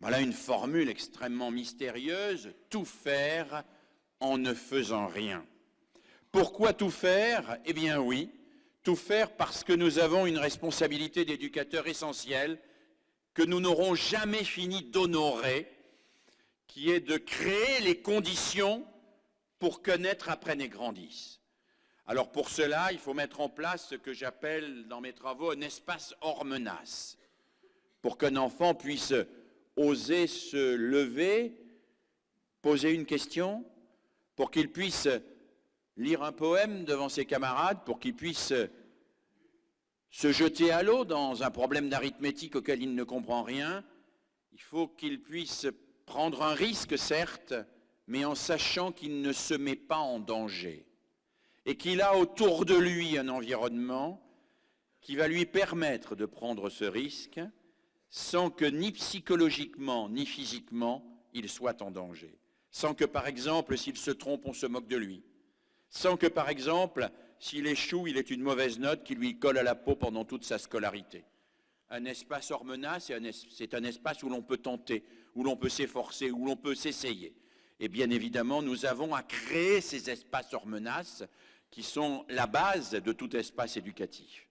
Voilà une formule extrêmement mystérieuse, tout faire en ne faisant rien. Pourquoi tout faire? Eh bien oui, tout faire parce que nous avons une responsabilité d'éducateur essentielle que nous n'aurons jamais fini d'honorer, qui est de créer les conditions pour que naître apprenne et grandisse. Alors pour cela, il faut mettre en place ce que j'appelle dans mes travaux un espace hors menace, pour qu'un enfant puisse oser se lever, poser une question, pour qu'il puisse lire un poème devant ses camarades, pour qu'il puisse se jeter à l'eau dans un problème d'arithmétique auquel il ne comprend rien. Il faut qu'il puisse prendre un risque, certes, mais en sachant qu'il ne se met pas en danger et qu'il a autour de lui un environnement qui va lui permettre de prendre ce risque sans que ni psychologiquement ni physiquement il soit en danger. Sans que, par exemple, s'il se trompe, on se moque de lui. Sans que, par exemple, s'il échoue, il ait une mauvaise note qui lui colle à la peau pendant toute sa scolarité. Un espace hors menace, c'est un espace où l'on peut tenter, où l'on peut s'efforcer, où l'on peut s'essayer. Et bien évidemment, nous avons à créer ces espaces hors menace qui sont la base de tout espace éducatif.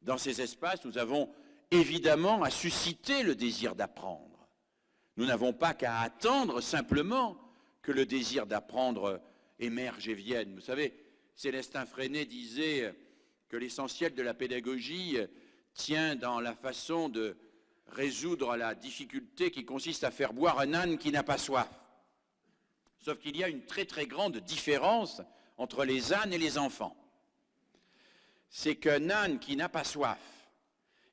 Dans ces espaces, nous avons évidemment à susciter le désir d'apprendre. Nous n'avons pas qu'à attendre simplement que le désir d'apprendre émerge et vienne. Vous savez, Célestin Freinet disait que l'essentiel de la pédagogie tient dans la façon de résoudre la difficulté qui consiste à faire boire un âne qui n'a pas soif. Sauf qu'il y a une très très grande différence entre les ânes et les enfants. C'est qu'un âne qui n'a pas soif,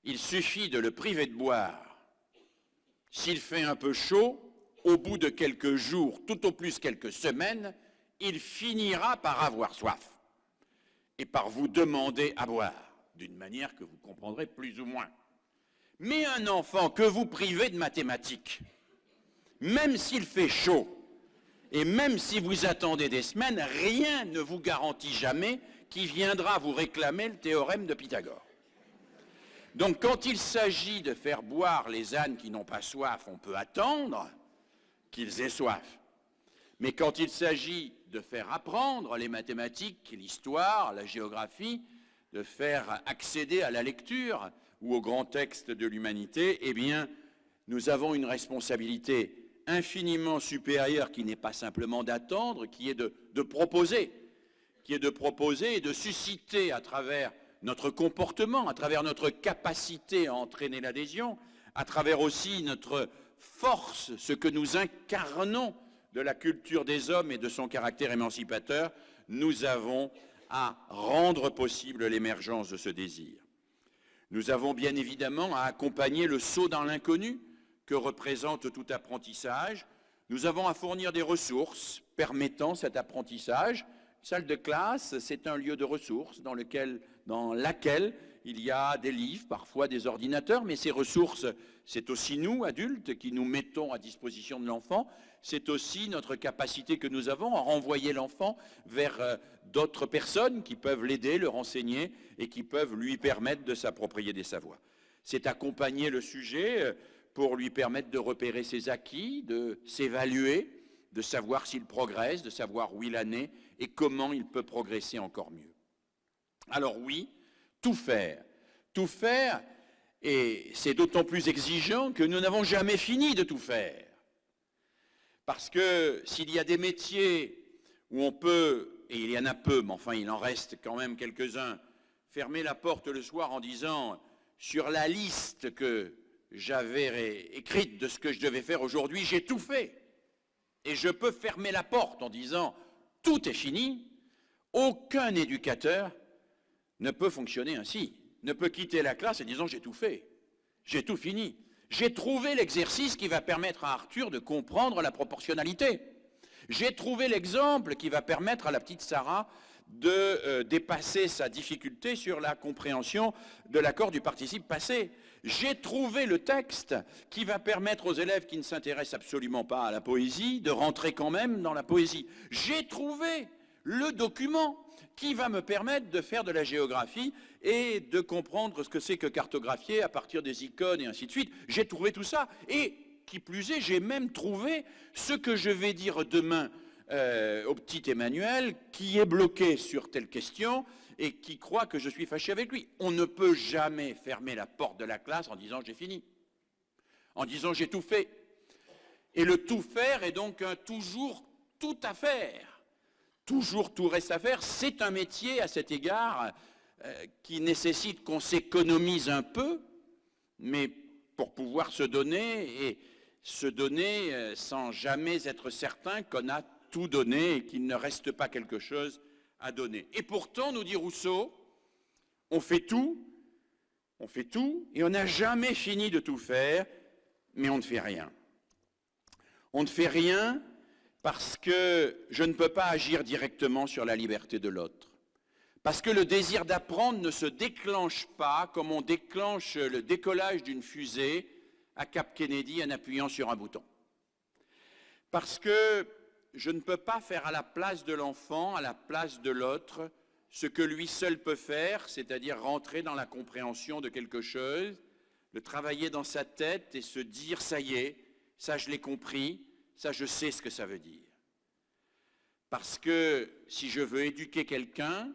il suffit de le priver de boire. S'il fait un peu chaud, au bout de quelques jours, tout au plus quelques semaines, il finira par avoir soif et par vous demander à boire, d'une manière que vous comprendrez plus ou moins. Mais un enfant que vous privez de mathématiques, même s'il fait chaud, et même si vous attendez des semaines, rien ne vous garantit jamais qu'il viendra vous réclamer le théorème de Pythagore. Donc quand il s'agit de faire boire les ânes qui n'ont pas soif, on peut attendre qu'ils aient soif. Mais quand il s'agit de faire apprendre les mathématiques, l'histoire, la géographie, de faire accéder à la lecture ou aux grands textes de l'humanité, eh bien, nous avons une responsabilité infiniment supérieure qui n'est pas simplement d'attendre, qui est de proposer et de susciter à travers notre comportement, à travers notre capacité à entraîner l'adhésion, à travers aussi notre force, ce que nous incarnons de la culture des hommes et de son caractère émancipateur, nous avons à rendre possible l'émergence de ce désir. Nous avons bien évidemment à accompagner le saut dans l'inconnu que représente tout apprentissage. Nous avons à fournir des ressources permettant cet apprentissage. Salle de classe, c'est un lieu de ressources dans laquelle il y a des livres, parfois des ordinateurs, mais ces ressources, c'est aussi nous, adultes, qui nous mettons à disposition de l'enfant. C'est aussi notre capacité que nous avons à renvoyer l'enfant vers d'autres personnes qui peuvent l'aider, le renseigner et qui peuvent lui permettre de s'approprier des savoirs. C'est accompagner le sujet pour lui permettre de repérer ses acquis, de s'évaluer, de savoir s'il progresse, de savoir où il en est et comment il peut progresser encore mieux. Alors oui, tout faire, et c'est d'autant plus exigeant que nous n'avons jamais fini de tout faire. Parce que s'il y a des métiers où on peut, et il y en a peu, mais enfin il en reste quand même quelques-uns, fermer la porte le soir en disant « sur la liste que j'avais écrite de ce que je devais faire aujourd'hui, j'ai tout fait ». Et je peux fermer la porte en disant « tout est fini ». Aucun éducateur ne peut fonctionner ainsi, ne peut quitter la classe en disant « j'ai tout fait, j'ai tout fini ». J'ai trouvé l'exercice qui va permettre à Arthur de comprendre la proportionnalité. J'ai trouvé l'exemple qui va permettre à la petite Sarah de dépasser sa difficulté sur la compréhension de l'accord du participe passé. J'ai trouvé le texte qui va permettre aux élèves qui ne s'intéressent absolument pas à la poésie de rentrer quand même dans la poésie. J'ai trouvé le document qui va me permettre de faire de la géographie et de comprendre ce que c'est que cartographier à partir des icônes et ainsi de suite. J'ai trouvé tout ça et qui plus est, j'ai même trouvé ce que je vais dire demain au petit Emmanuel, qui est bloqué sur telle question et qui croit que je suis fâché avec lui. On ne peut jamais fermer la porte de la classe en disant j'ai fini, en disant j'ai tout fait. Et le tout faire est donc un toujours tout à faire. Toujours tout reste à faire. C'est un métier à cet égard qui nécessite qu'on s'économise un peu, mais pour pouvoir se donner et se donner sans jamais être certain qu'on a tout donné et qu'il ne reste pas quelque chose à donner. Et pourtant, nous dit Rousseau, on fait tout, et on n'a jamais fini de tout faire, mais on ne fait rien. On ne fait rien parce que je ne peux pas agir directement sur la liberté de l'autre. Parce que le désir d'apprendre ne se déclenche pas comme on déclenche le décollage d'une fusée à Cap Kennedy en appuyant sur un bouton. Parce que je ne peux pas faire à la place de l'enfant, à la place de l'autre, ce que lui seul peut faire, c'est-à-dire rentrer dans la compréhension de quelque chose, le travailler dans sa tête et se dire « ça y est, ça je l'ai compris, ça je sais ce que ça veut dire ». Parce que si je veux éduquer quelqu'un,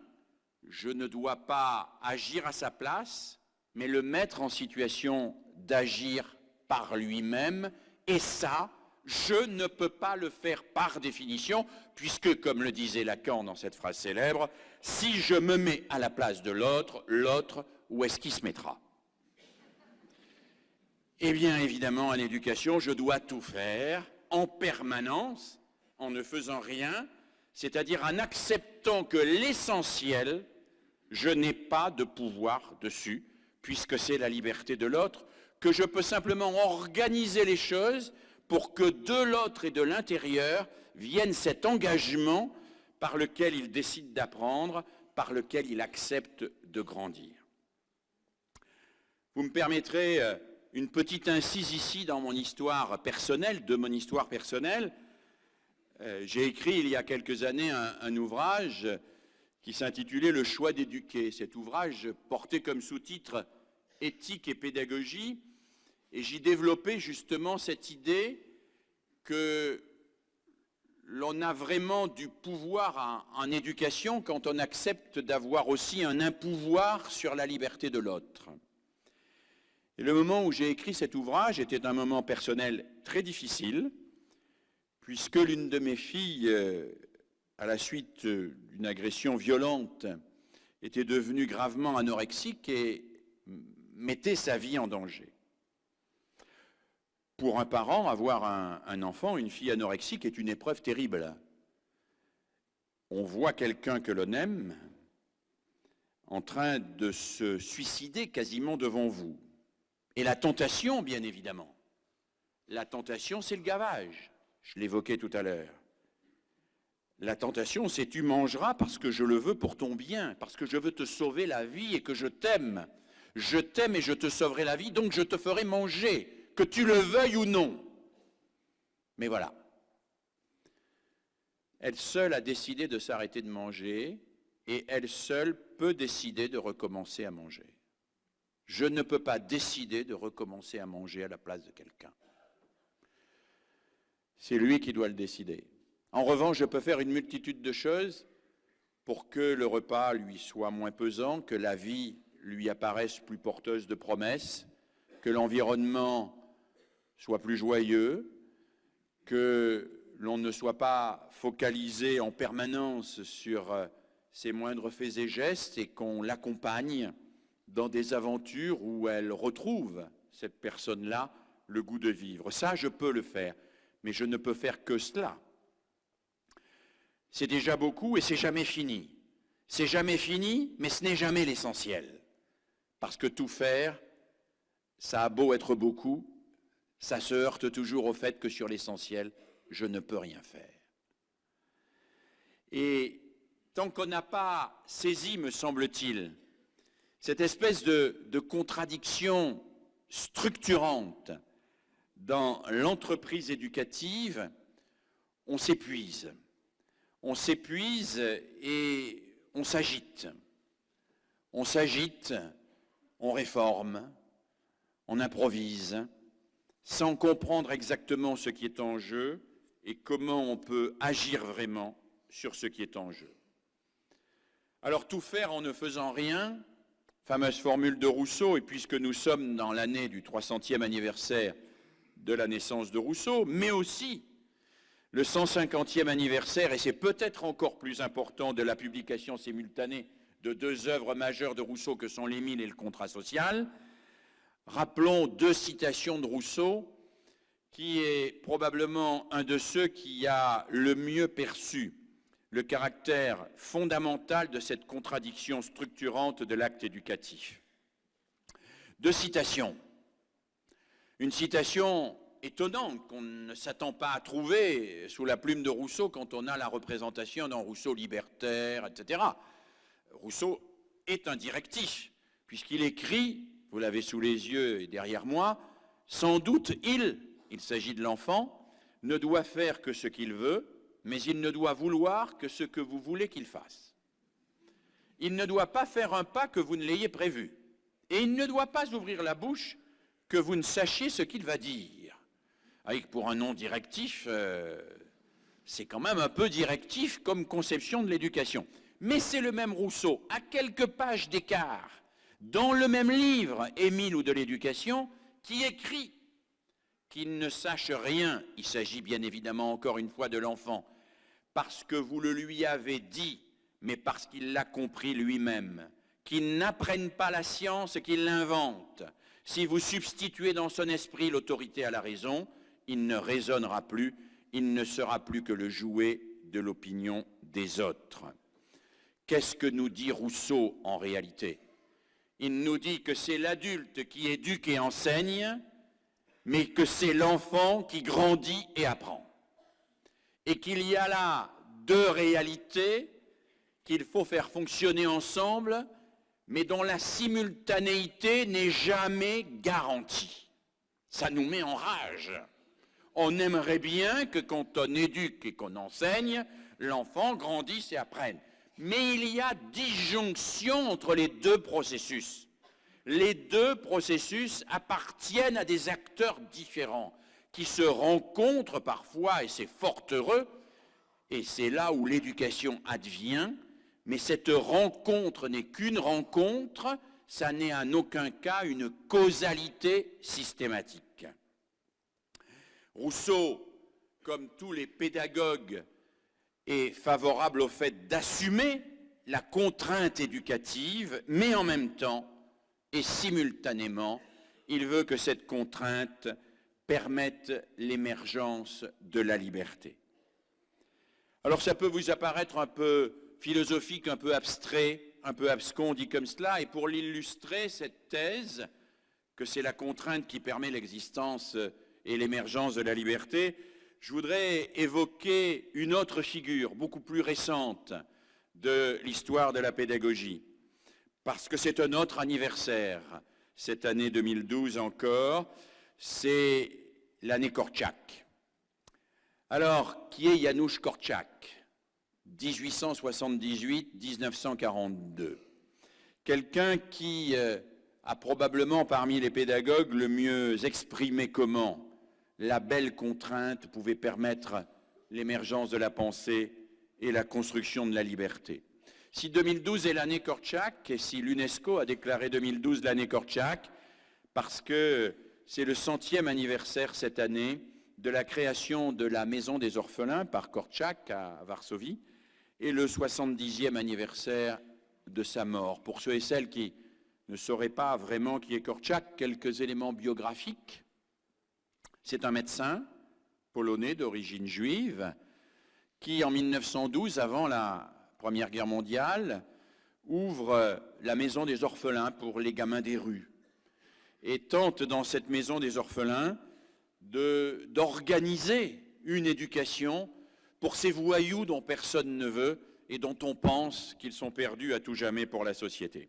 je ne dois pas agir à sa place, mais le mettre en situation d'agir par lui-même, et ça, je ne peux pas le faire par définition, puisque, comme le disait Lacan dans cette phrase célèbre, si je me mets à la place de l'autre, l'autre, où est-ce qu'il se mettra? Eh bien, évidemment, en éducation, je dois tout faire en permanence, en ne faisant rien, c'est-à-dire en acceptant que l'essentiel, je n'ai pas de pouvoir dessus, puisque c'est la liberté de l'autre, que je peux simplement organiser les choses pour que de l'autre et de l'intérieur vienne cet engagement par lequel il décide d'apprendre, par lequel il accepte de grandir. Vous me permettrez une petite incise ici dans mon histoire personnelle, de mon histoire personnelle. J'ai écrit il y a quelques années un ouvrage qui s'intitulait « Le choix d'éduquer ». Cet ouvrage portait comme sous-titre « Éthique et pédagogie ». Et j'y développais justement cette idée que l'on a vraiment du pouvoir en éducation quand on accepte d'avoir aussi un impouvoir sur la liberté de l'autre. Et le moment où j'ai écrit cet ouvrage était un moment personnel très difficile, puisque l'une de mes filles, à la suite d'une agression violente, était devenue gravement anorexique et mettait sa vie en danger. Pour un parent, avoir un enfant, une fille anorexique est une épreuve terrible. On voit quelqu'un que l'on aime en train de se suicider quasiment devant vous. Et la tentation, bien évidemment. La tentation, c'est le gavage. Je l'évoquais tout à l'heure. La tentation, c'est tu mangeras parce que je le veux pour ton bien, parce que je veux te sauver la vie et que je t'aime. Je t'aime et je te sauverai la vie, donc je te ferai manger, que tu le veuilles ou non. Mais voilà. Elle seule a décidé de s'arrêter de manger et elle seule peut décider de recommencer à manger. Je ne peux pas décider de recommencer à manger à la place de quelqu'un. C'est lui qui doit le décider. En revanche, je peux faire une multitude de choses pour que le repas lui soit moins pesant, que la vie lui apparaisse plus porteuse de promesses, que l'environnement soit plus joyeux, que l'on ne soit pas focalisé en permanence sur ses moindres faits et gestes et qu'on l'accompagne dans des aventures où elle retrouve, cette personne-là, le goût de vivre. Ça, je peux le faire, mais je ne peux faire que cela. C'est déjà beaucoup et c'est jamais fini. C'est jamais fini, mais ce n'est jamais l'essentiel. Parce que tout faire, ça a beau être beaucoup, ça se heurte toujours au fait que sur l'essentiel, je ne peux rien faire. Et tant qu'on n'a pas saisi, me semble-t-il, cette espèce de contradiction structurante dans l'entreprise éducative, on s'épuise. On s'épuise et on s'agite. On s'agite, on réforme, on improvise. sans comprendre exactement ce qui est en jeu et comment on peut agir vraiment sur ce qui est en jeu. Alors tout faire en ne faisant rien, fameuse formule de Rousseau, et puisque nous sommes dans l'année du 300e anniversaire de la naissance de Rousseau, mais aussi le 150e anniversaire, et c'est peut-être encore plus important, de la publication simultanée de deux œuvres majeures de Rousseau que sont l'Émile et le Contrat social, rappelons deux citations de Rousseau, qui est probablement un de ceux qui a le mieux perçu le caractère fondamental de cette contradiction structurante de l'acte éducatif. Deux citations. Une citation étonnante qu'on ne s'attend pas à trouver sous la plume de Rousseau quand on a la représentation d'un Rousseau libertaire, etc. Rousseau est un directif, puisqu'il écrit, vous l'avez sous les yeux et derrière moi, sans doute il s'agit de l'enfant, ne doit faire que ce qu'il veut, mais il ne doit vouloir que ce que vous voulez qu'il fasse. Il ne doit pas faire un pas que vous ne l'ayez prévu. Et il ne doit pas ouvrir la bouche que vous ne sachiez ce qu'il va dire. Avec pour un nom directif, c'est quand même un peu directif comme conception de l'éducation. Mais c'est le même Rousseau, à quelques pages d'écart, dans le même livre, Émile ou de l'éducation, qui écrit qu'il ne sache rien, il s'agit bien évidemment encore une fois de l'enfant, parce que vous le lui avez dit, mais parce qu'il l'a compris lui-même, qu'il n'apprenne pas la science et qu'il l'invente. Si vous substituez dans son esprit l'autorité à la raison, il ne raisonnera plus, il ne sera plus que le jouet de l'opinion des autres. Qu'est-ce que nous dit Rousseau en réalité? Il nous dit que c'est l'adulte qui éduque et enseigne, mais que c'est l'enfant qui grandit et apprend. Et qu'il y a là deux réalités qu'il faut faire fonctionner ensemble, mais dont la simultanéité n'est jamais garantie. Ça nous met en rage. On aimerait bien que quand on éduque et qu'on enseigne, l'enfant grandisse et apprenne. Mais il y a disjonction entre les deux processus. Les deux processus appartiennent à des acteurs différents qui se rencontrent parfois, et c'est fort heureux, et c'est là où l'éducation advient, mais cette rencontre n'est qu'une rencontre, ça n'est en aucun cas une causalité systématique. Rousseau, comme tous les pédagogues, est favorable au fait d'assumer la contrainte éducative, mais en même temps, et simultanément, il veut que cette contrainte permette l'émergence de la liberté. Alors ça peut vous apparaître un peu philosophique, un peu abstrait, un peu abscon dit comme cela, et pour l'illustrer, cette thèse, que c'est la contrainte qui permet l'existence et l'émergence de la liberté, je voudrais évoquer une autre figure, beaucoup plus récente, de l'histoire de la pédagogie. Parce que c'est un autre anniversaire, cette année 2012 encore, c'est l'année Korczak. Alors, qui est Janusz Korczak? 1878-1942. Quelqu'un qui a probablement parmi les pédagogues le mieux exprimé comment la belle contrainte pouvait permettre l'émergence de la pensée et la construction de la liberté. Si 2012 est l'année Korczak, et si l'UNESCO a déclaré 2012 l'année Korczak, parce que c'est le 100e anniversaire cette année de la création de la Maison des Orphelins par Korczak à Varsovie, et le 70e anniversaire de sa mort. Pour ceux et celles qui ne sauraient pas vraiment qui est Korczak, quelques éléments biographiques. C'est un médecin polonais d'origine juive qui, en 1912, avant la Première Guerre mondiale, ouvre la Maison des Orphelins pour les gamins des rues et tente dans cette Maison des Orphelins d'organiser une éducation pour ces voyous dont personne ne veut et dont on pense qu'ils sont perdus à tout jamais pour la société.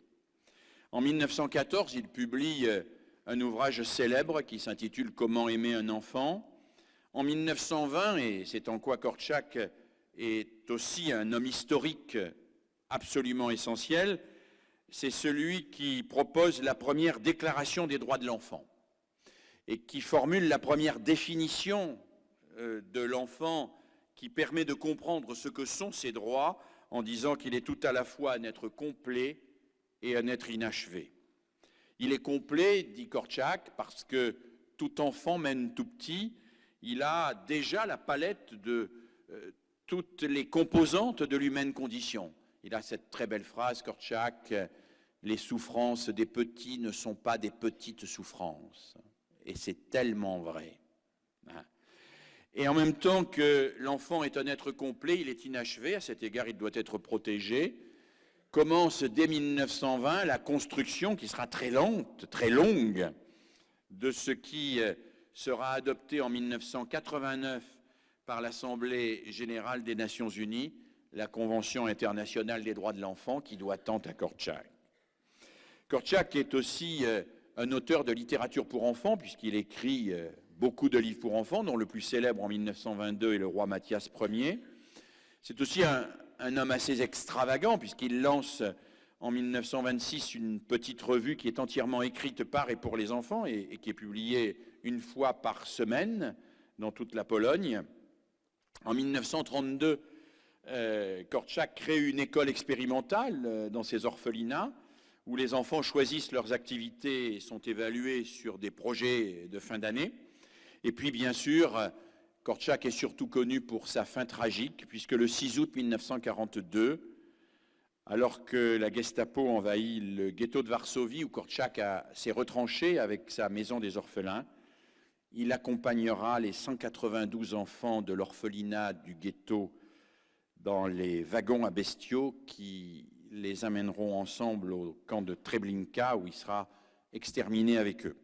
En 1914, il publie un ouvrage célèbre qui s'intitule « Comment aimer un enfant ». En 1920, et c'est en quoi Korczak est aussi un homme historique absolument essentiel, c'est celui qui propose la première déclaration des droits de l'enfant. et qui formule la première définition de l'enfant qui permet de comprendre ce que sont ses droits en disant qu'il est tout à la fois un être complet et un être inachevé. Il est complet, dit Korczak, parce que tout enfant, même tout petit, il a déjà la palette de toutes les composantes de l'humaine condition. Il a cette très belle phrase, Korczak, « Les souffrances des petits ne sont pas des petites souffrances ». Et c'est tellement vrai. Et en même temps que l'enfant est un être complet, il est inachevé, à cet égard il doit être protégé. Commence dès 1920 la construction, qui sera très lente, très longue, de ce qui sera adopté en 1989 par l'Assemblée générale des Nations unies, la Convention internationale des droits de l'enfant, qui doit tant à Korczak. Korczak est aussi un auteur de littérature pour enfants, puisqu'il écrit beaucoup de livres pour enfants, dont le plus célèbre en 1922 est Le Roi Mathias Ier. C'est aussi un homme assez extravagant, puisqu'il lance en 1926 une petite revue qui est entièrement écrite par et pour les enfants et qui est publiée une fois par semaine dans toute la Pologne. En 1932, Korczak crée une école expérimentale dans ses orphelinats où les enfants choisissent leurs activités et sont évalués sur des projets de fin d'année. Et puis, bien sûr, Korczak est surtout connu pour sa fin tragique, puisque le 6 août 1942, alors que la Gestapo envahit le ghetto de Varsovie, où Korczak s'est retranché avec sa maison des orphelins, il accompagnera les 192 enfants de l'orphelinat du ghetto dans les wagons à bestiaux qui les amèneront ensemble au camp de Treblinka, où il sera exterminé avec eux.